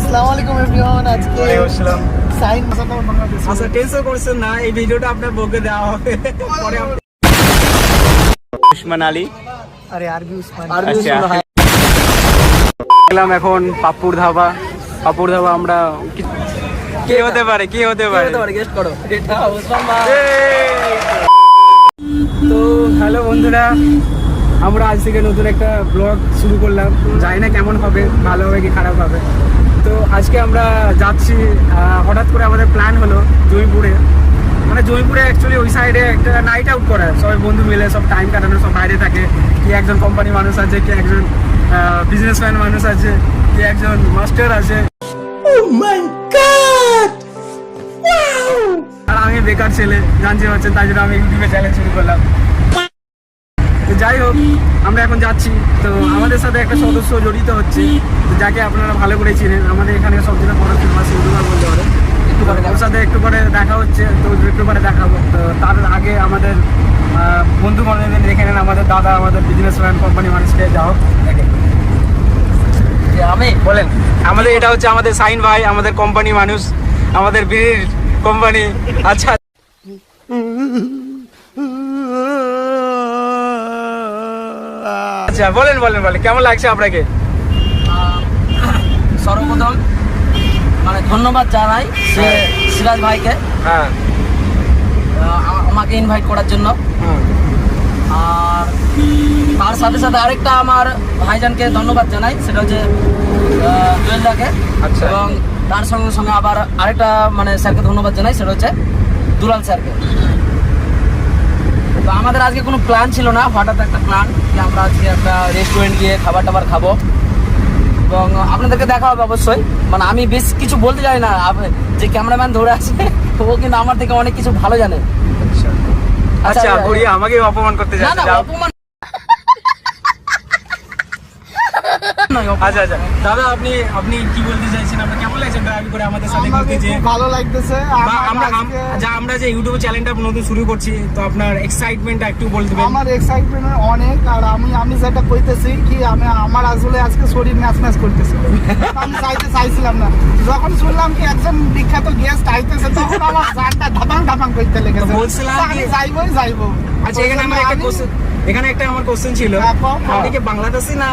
আসসালামু আলাইকুম এভরিওয়ান। আজকে ওয়ালাইকুম সাইন আচ্ছা টেনশন করছেন না, এই ভিডিওটা আপনার বউকে দেওয়া হবে পরে উসমান আলী। আরে আরবি উসমান। আচ্ছা গেলাম এখন পাপুর ধাবা। আমরা কে হতে পারে গেস্ট করো। এটা উসমান তো হ্যালো বন্ধুরা, আমরা আজ থেকে নতুন একটা ব্লগ শুরু করলাম। জানি না কেমন হবে, ভালো হবে কি খারাপ হবে। তো আজকে আমরা যাচ্ছি, হঠাৎ করে আমাদের প্ল্যান হলো জয়পুরে, মানে জয়পুরে অ্যাকচুয়ালি ওই সাইডে একটা নাইট আউট করার, সবাই বন্ধু মিলে সব টাইম কাটানো, সব বাইরে থাকে। কি একজন কোম্পানি মানুষ আছে, কি একজন বিজনেসম্যান মানুষ আছে, কি একজন মাস্টার আছে, আর আমি বেকার ছেলে, জানতে পারছেন, তাই জন্য আমি ইউটিউবে চ্যানেল শুরু করলাম। তো যাই হোক, আমরা এখন যাচ্ছি। তো আমাদের সাথে একটা সদস্য জড়িত হচ্ছে, যাকে আপনারা ভালো করে চিনেন, আমাদের এখানে সবচেয়ে বড় ফেমাস ইউটিউবার বলতে পারে। ওর সাথে একটু পরে দেখা হচ্ছে, তো একটু পরে দেখাবো। তো তার আগে আমাদের বন্ধু বান্ধবদের দেখে নেন, আমাদের দাদা, আমাদের বিজনেসম্যান কোম্পানি মানুষকে যাও দেখেন। আমি বলেন, আমাদের এটা হচ্ছে আমাদের সাইন ভাই, আমাদের কোম্পানি মানুষ, আমাদের বীর কোম্পানি। আচ্ছা আচ্ছা বলেন কেমন লাগছে আপনাকে? সর্বপ্রথম মানে ধন্যবাদ জানাই সিরাজ ভাইকে হ্যাঁ আমাকে ইনভাইট করার জন্য। আর তার সাথে সাথে আরেকটা আমার ভাইজানকে ধন্যবাদ জানাই, সেটা হচ্ছে জুয়েলদাকে। আচ্ছা। এবং তার সঙ্গে সঙ্গে আবার আরেকটা মানে স্যারকে ধন্যবাদ জানাই, সেটা হচ্ছে দুলাল স্যারকে। তো আমাদের আজকে কোনো প্ল্যান ছিল না, হঠাৎ একটা প্ল্যান যে আমরা আজকে একটা রেস্টুরেন্ট গিয়ে খাবার টাবার খাবো এবং আপনাদেরকে দেখা হবে অবশ্যই। মানে আমি বেশ কিছু বলতে জানি না, যে ক্যামেরাম্যান ধরে আছে ও কিন্তু আমার থেকে অনেক কিছু ভালো জানে। আচ্ছা বড়িয়া, আমাকে অপমান করতে না না যাচ্ছে। অপমান আচ্ছা দাদা, আপনি কি বলতে চাইছেন? আপনার কেমন লাগছে ড্রাইভ করে আমাদের সাথে ঘুরতে? যে ভালো লাগতেছে। আমরা যে ইউটিউব চ্যানেলটা নতুন শুরু করছি, তো আপনার এক্সাইটমেন্টটা একটু বলতে পারেন? আমার এক্সাইটমেন্ট অনেক। আর আমি যেটা কইতেছি কি, আমার আসলে আজকে শরীর ম্যাচ করতেছে। আমি চাইছিলাম না, যখন শুনলাম কি একজন বিখ্যাত গেস্ট আইতেছে, তখন আমার জানটা ধাপাং করতে লেগেছে। বলছিলাম আমি যাইবো। আচ্ছা, এখানে একটা আমার কোশ্চেন ছিল, আপনি কি বাংলাদেশি না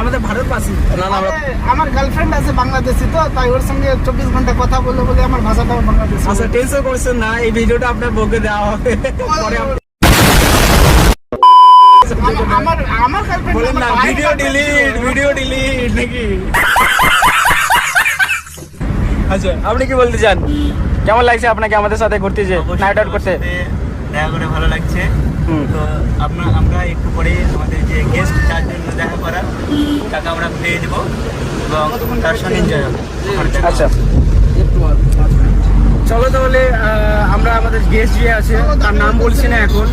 আমাদের ভারতবাসী? আমার গার্লফ্রেন্ড আছে বাংলাদেশি, তো তাই ওর সঙ্গে 24 ঘন্টা কথা বলে আমার ভাষাটাও বাংলাদেশি। আচ্ছা টেনশন করছেন না, এই ভিডিওটা আপনার বউকে দেওয়া হবে পরে। আমার গার্লফ্রেন্ড বলেন না, ভিডিও ডিলিট নাকি? আচ্ছা, আপনি কি বলতে চান? কেমন লাগছে আপনাকে আমাদের সাথে ঘুরতে, যে নাইট আউট করতে? দেখা করে ভালো লাগছে। তো আমরা একটু পরে আমাদের যে গেস্ট, তার জন্য দেখা করার টাকা আমরা পেয়ে দেবো এবং তার সঙ্গে এনজয় হবে। আচ্ছা চলো তাহলে, আমরা আমাদের গেস্ট যে আছে তার নাম বলছি না এখন,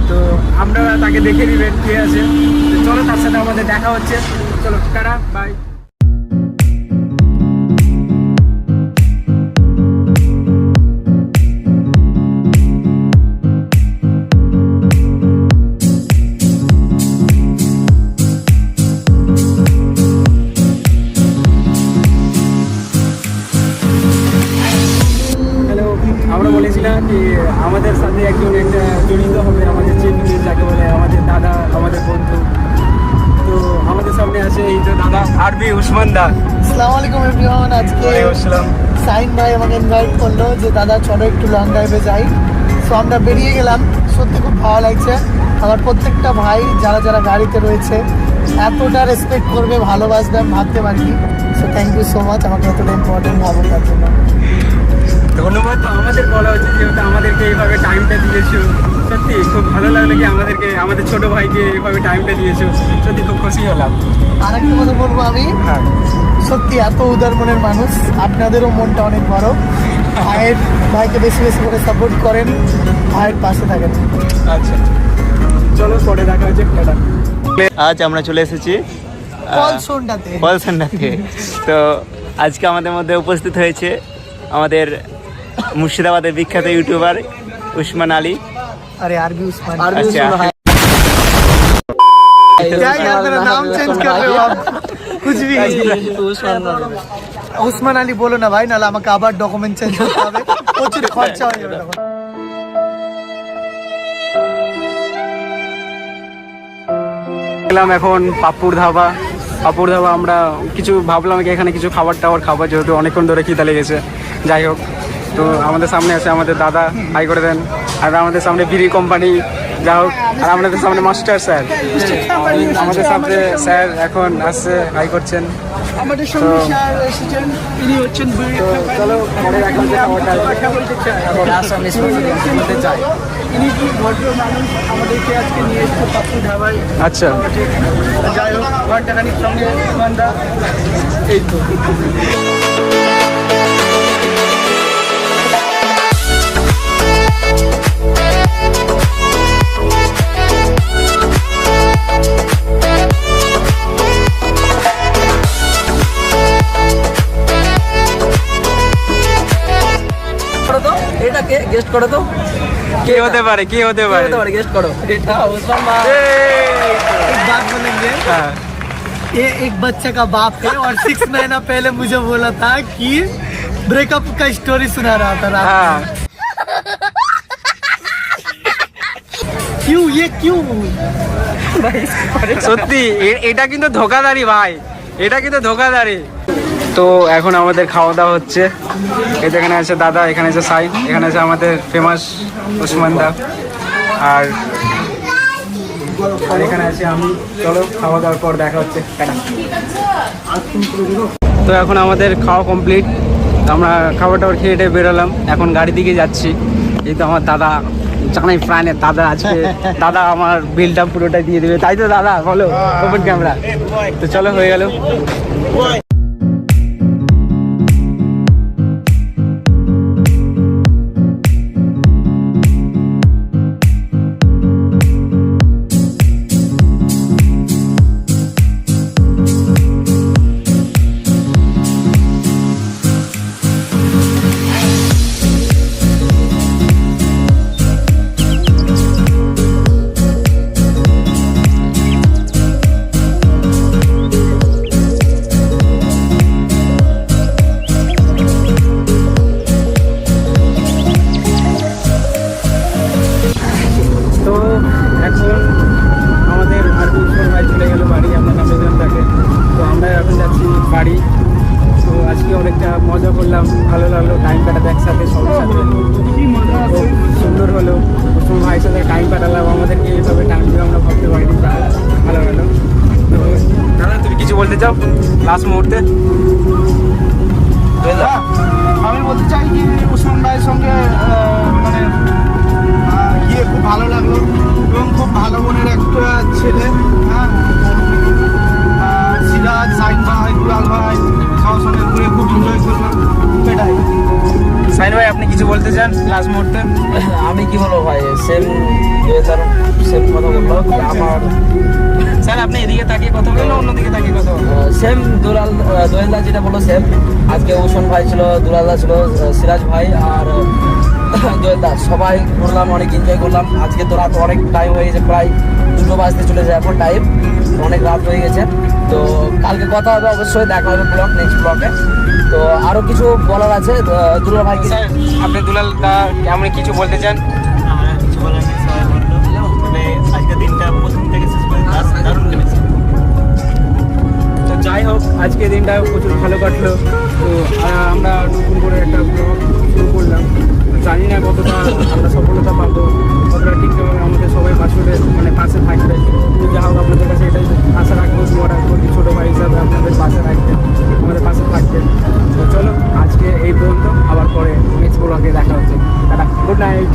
তো আমরা তাকে দেখে নেবেন কে আছে। তো চলো, তার সাথে আমাদের দেখা হচ্ছে। চলো টাটা, বাই। আমরা বলেছিলাম যে আমাদের সাথে একজন একটা জড়িত হবে, আমাদের চিন্তি, যাকে বলে আমাদের দাদা, আমাদের বন্ধু। তো আমাদের সামনে আছে এই তো দাদা আরবি উসমান দা। আসসালামু আলাইকুম এভরিওয়ান। আজকে সাইন ভাই আমাকে ইনভাইট করলো যে দাদা চলো একটু লং ড্রাইভে যাই। সো আমরা বেরিয়ে গেলাম, সত্যি খুব ভালো লাগছে। আমার প্রত্যেকটা ভাই যারা যারা গাড়িতে রয়েছে এতটা রেসপেক্ট করবে, ভালোবাসবে, আমি ভাবতে পারিনি। So thank you so much আমাকে এতটা ইম্পর্টেন্ট ভাবো তার জন্য। ধন্যবাদ। তো আমাদের বলা হচ্ছে, যেহেতু আমাদেরকে এইভাবে টাইমটা দিয়েছো, সত্যি খুব ভালো লাগলো কি আমাদের ছোট ভাইকে এইভাবে টাইমটা দিয়েছো, সত্যি খুব খুশি হলাম। আরেকটা কথা বলবো আমি, হ্যাঁ সত্যি এত উদার মনের মানুষ, আপনাদেরও মনটা অনেক বড়। ভাইকে বেশি বেশি করে সাপোর্ট করেন, ভাইয়ের পাশে থাকেন। আচ্ছা চলো, পরে দেখা হচ্ছে। আজ আমরা চলে এসেছি পলসন্ডাতে। তো আজকে আমাদের মধ্যে উপস্থিত হয়েছে আমাদের মুর্শিদাবাদের বিখ্যাত ইউটিউবার উসমান আলী। আরে আরবি উসমান। আচ্ছা क्या यार, मेरा नाम चेंज कर रहे हो आप? कुछ भी উসমান আলী বলো না ভাই, নাহলে আমাকে আবার ডকুমেন্ট চেঞ্জ করতে হবে, প্রচুর খরচা হয়ে যাবে তখন। গেলাম এখন পাপ্পুর ধাবা। আমরা কিছু ভাবলাম কি এখানে কিছু খাবার টাবার খাবার, যেহেতু অনেকক্ষণ ধরে খিদা লেগেছে। যাই হোক, তো আমাদের সামনে আছে আমাদের দাদা, হাই করে দেন। আর আমাদের সামনে বিড়ি কোম্পানি, যা হোক। আর আমাদের সামনে মাস্টার স্যার, আমাদের সামনে স্যার এখন আসছে, হাই করছেন। আমাদের সঙ্গে স্যার এসেছেন, তিনি হচ্ছেন তো চলো পরে এখন যে খাবারটা বলতে চাই। ইনি কি ভদ্র মানুষ, আমাদেরকে আজকে নিয়ে এসেছে পাপ্পু ধাবায়। আচ্ছা, যাই হোক, ঘন্টাখানির সঙ্গে সুমনদা, এই তো। এটাকে গেস্ট করো তো, কি হতে পারে গেস্ট করো। এটা উসমান মা। एक बात बोलेंगे, হ্যাঁ, ये एक बच्चे का बाप है और 6 महीना पहले मुझे बोला था कि ब्रेकअप का स्टोरी सुना रहा था रात হ্যাঁ। में। क्यों ये क्यों? সত্যি এটা কিন্তু ধোকাধারি ভাই, এটা কিন্তু ধোকাধারি। তো এখন আমাদের খাওয়া দাওয়া হচ্ছে। এখানে আছে দাদা, এখানে আছে সাইন, এখানে আছে আমাদের ফেমাস উসমান দা, আর এখানে আছে আমি। চলো খাওয়া দাওয়ার পর দেখা হচ্ছে। তো এখন আমাদের খাওয়া কমপ্লিট, আমরা খাবার টাবার খেয়ে টেয়ে বেরোলাম, এখন গাড়ি দিকে যাচ্ছি। এই তো আমার দাদা, জানাই প্রাণের দাদা, আজকে দাদা আমার বিলটা পুরোটা দিয়ে দেবে, তাই তো দাদা? বলো ওপেন ক্যামেরা। তো চলো, হয়ে গেল। তো এখন আমাদের আর উসমান ভাই চলে গেল বাড়ি, আমরা নামিয়ে তাকে। তো আমরা এখন যাচ্ছি বাড়ি। তো আজকে অনেকটা মজা করলাম, ভালো লাগলো টাইম কাটাতে একসাথে, সবার সাথে খুব সুন্দর হলো। উসমান ভাইয়ের সাথে টাইম কাটালাম, আমাদেরকে এইভাবে টাইম দিয়ে আমরা ভাবতে পারিনি, ভালো হলো। তো দাদা, তুমি কিছু বলতে চাও লাস্ট মুহূর্তে? আমি বলতে চাই কি উসমান ভাইয়ের সঙ্গে মানে গিয়ে খুব ভালো লাগলো, এবং খুব ভালো মনের একটা ছেলে। হ্যাঁ, সিরাজ, সাইন ভাই, দুলাল ভাই সবার সঙ্গে ঘুরে খুব এনজয় করলাম, এটাই। সাইন ভাই, আপনি কিছু বলতে চান লাস্ট মুহূর্তে? আমি কি বলবো ভাই, সেম কথা বললো আমার। স্যার, আপনি এদিকে তাকিয়ে কথা বললেন, অন্যদিকে তাকিয়ে কথা বললেন। সেম দোয়েলদা যেটা বললো সেম। আজকে উসমান ভাই ছিল, দুলালদা ছিল, সিরাজ ভাই আর দোয়েলদা, সবাই ঘুরলাম, অনেক এনজয় করলাম। আজকে তো রাত অনেক টাইম হয়ে গেছে, প্রায় 2টো বাজতে চলে যায় এখন টাইম, অনেক রাত হয়ে গেছে। তো কালকে কথা হবে, অবশ্যই দেখা হবে নেক্সট ব্লগে। তো আরও কিছু বলার আছে দুলাল ভাই। স্যার, আপনি দুলাল দা আপনি কিছু বলতে চান? আমার কিছু বলার নেই, সবাই বললো। তবে আজকের দিনটা প্রথম থেকে শেষ পর্যন্ত দারুণ কেটেছে। তো যাই হোক, আজকে দিনটা প্রচুর ভালো কাটলো। তো আমরা নতুন করে একটা ব্লগ শুরু করলাম, জানি না কতটা আমরা সফলতা পাবো, কতটা ঠিকঠাক আমাদের সবাই পাশে থাকবে। তো যা হোক, আপনাদের কাছে এটাই আশা রাখবো, দোয়া রাখবো কি ছোটো ভাই হিসাবে আপনাদের পাশে রাখবেন, আমাদের পাশে থাকবেন। তো চলো, আজকে এই পর্যন্ত, আবার পরে নেক্সট ব্লগে দেখা হচ্ছে। Good night.